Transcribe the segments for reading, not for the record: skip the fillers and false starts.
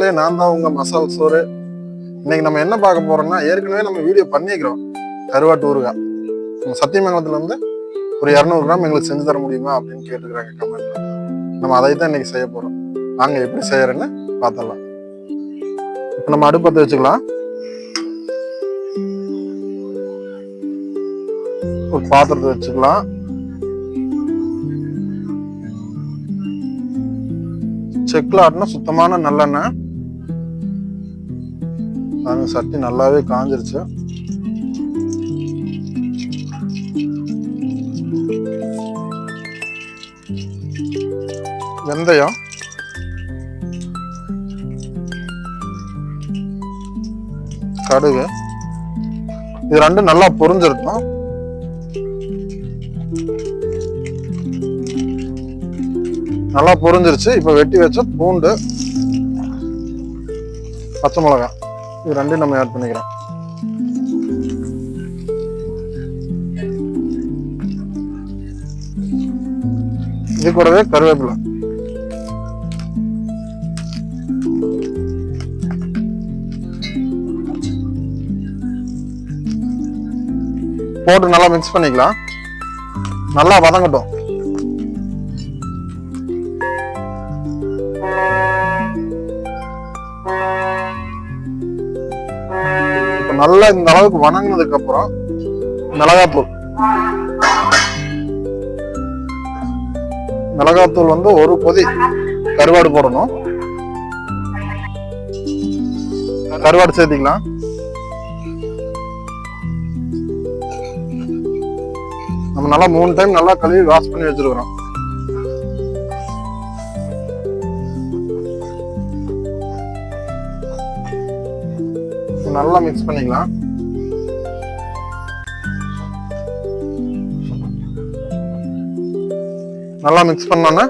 மக்களே, நான் தான் உங்க மசால் சோறு. இன்னைக்கு நம்ம என்ன பார்க்க போறோம்னா, ஏற்கனவே நம்ம வீடியோ பண்ணிக்கிறோம். கருவாட்டு ஊறுகாய் நம்ம சத்தியமங்கலத்துல இருந்து ஒரு 200 கிராம் எங்களுக்கு செஞ்சு தர முடியுமா அப்படின்னு கேட்டுக்கிறாங்க கமெண்ட்ல. நம்ம அதை தான் இன்னைக்கு செய்ய போறோம். நாங்க எப்படி செய்யறேன்னு பார்த்தலாம். இப்ப நம்ம அடுப்பத்தை வச்சுக்கலாம். ஒரு பாத்திரத்தை வச்சுக்கலாம். செக்ல ஆட்டினா சுத்தமான நல்லெண்ணெய். பாருங்க, சட்டி நல்லாவே காஞ்சிருச்சு. வெந்தயம், கடுகு, இது ரெண்டும் நல்லா பொரிஞ்சிருக்கும். நல்லா பொரிஞ்சிருச்சு. இப்ப வெட்டி வச்ச பூண்டு, பச்சை மிளகாய், இது ரெண்டையும் நம்ம ஆட் பண்ணிக்கிறோம். இது கூடவே கருவேப்பிலை, போட்டு நல்லா மிக்ஸ் பண்ணிக்கலாம். நல்லா வதங்கட்டும். இப்ப நல்லா இந்த அளவுக்கு வணங்கினதுக்கு அப்புறம் மிளகாத்தூள் வந்து ஒரு கொதி கருவாடு போடணும். கருவாடு சேர்த்திக்கலாம். நம்ம நல்லா 3 டைம் நல்லா கழுவி வாஷ் பண்ணி வச்சிருக்கிறோம். நல்லா மிக்ஸ் பண்ணிக்கலாம். நல்லா மிக்ஸ் பண்ணோன்னா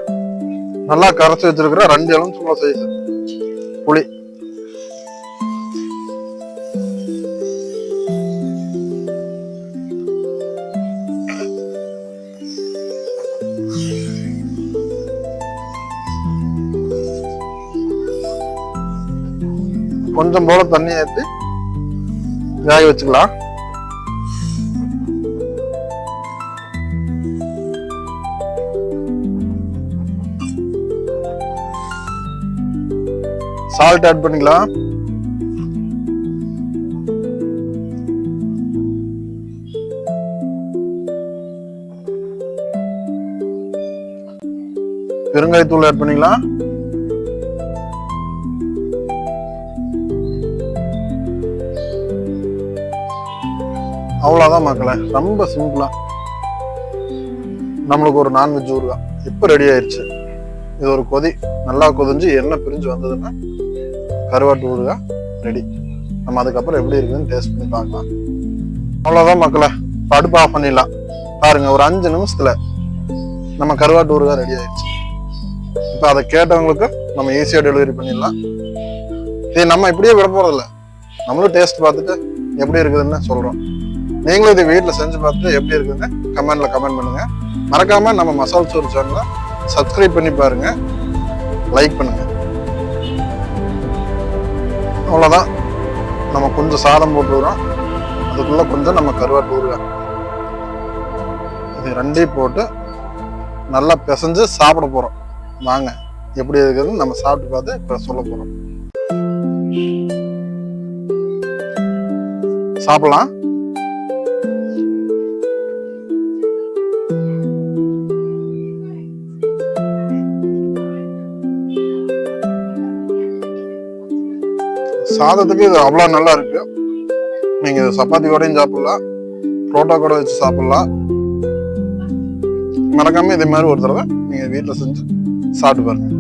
நல்லா கரைச்சி வச்சிருக்கிற 2 எலுமிச்சம்பழம் சைஸ் புளி, கொஞ்சம் போல தண்ணி ஏற்றி வேக வச்சுக்கலாம். சால்ட் ஆட் பண்ணிக்கலாம். பெருங்காயத்தூள் ஆட் பண்ணிக்கலாம். அவ்வளவுதான் மக்களே, ரொம்ப சிம்பிளா நம்மளுக்கு ஒரு நான்வெஜ் ஊறுகாய் இப்ப ரெடி ஆயிடுச்சு. இது ஒரு கொதி நல்லா கொதிஞ்சு எண்ணெய் பிரிஞ்சு வந்ததுன்னா கருவாட்டு ஊறுகாய் ரெடி. நம்ம அதுக்கப்புறம் எப்படி இருக்குன்னு டேஸ்ட் பண்ணி பார்க்கலாம். அவ்வளவுதான் மக்களே, அடுப்பு ஆஃப் பண்ணிடலாம். பாருங்க, ஒரு 5 நிமிஷத்துல நம்ம கருவாட்டு ஊறுகாய் ரெடி ஆயிடுச்சு. இப்ப அதை கேட்டவங்களுக்கு நம்ம ஈஸியா டெலிவரி பண்ணிடலாம். இது நம்ம இப்படியே விட போறதில்ல, நம்மளும் டேஸ்ட் பார்த்துட்டு எப்படி இருக்குதுன்னு சொல்றோம். நீங்களும் இதை வீட்டில் செஞ்சு பார்த்துட்டு எப்படி இருக்குன்னு கமெண்ட் பண்ணுங்க. மறக்காம நம்ம மசால் சோறு சேனலை சப்ஸ்கிரைப் பண்ணி பாருங்க, லைக் பண்ணுங்க. அவ்வளோதான், நம்ம கொஞ்சம் சாதம் போட்டுக்கிறோம். அதுக்குள்ள கொஞ்சம் நம்ம கருவாட்டு ஊறுகாய், இது 2ஐயும் போட்டு நல்லா பிசைஞ்சு சாப்பிட போறோம். வாங்க எப்படி இருக்குதுன்னு நம்ம சாப்பிட்டு பார்த்து இப்போ சொல்ல போறோம். சாப்பிடலாம். சாதத்துக்கு இது அவ்வளோ நல்லா இருக்கு. நீங்க சப்பாத்தி கூடயும் சாப்பிடலாம், புரோட்டா கூட வச்சு சாப்பிடலாம். மறக்காம இதே மாதிரி ஒரு தடவை நீங்க வீட்டில் செஞ்சு சாப்பிட்டு பாருங்க.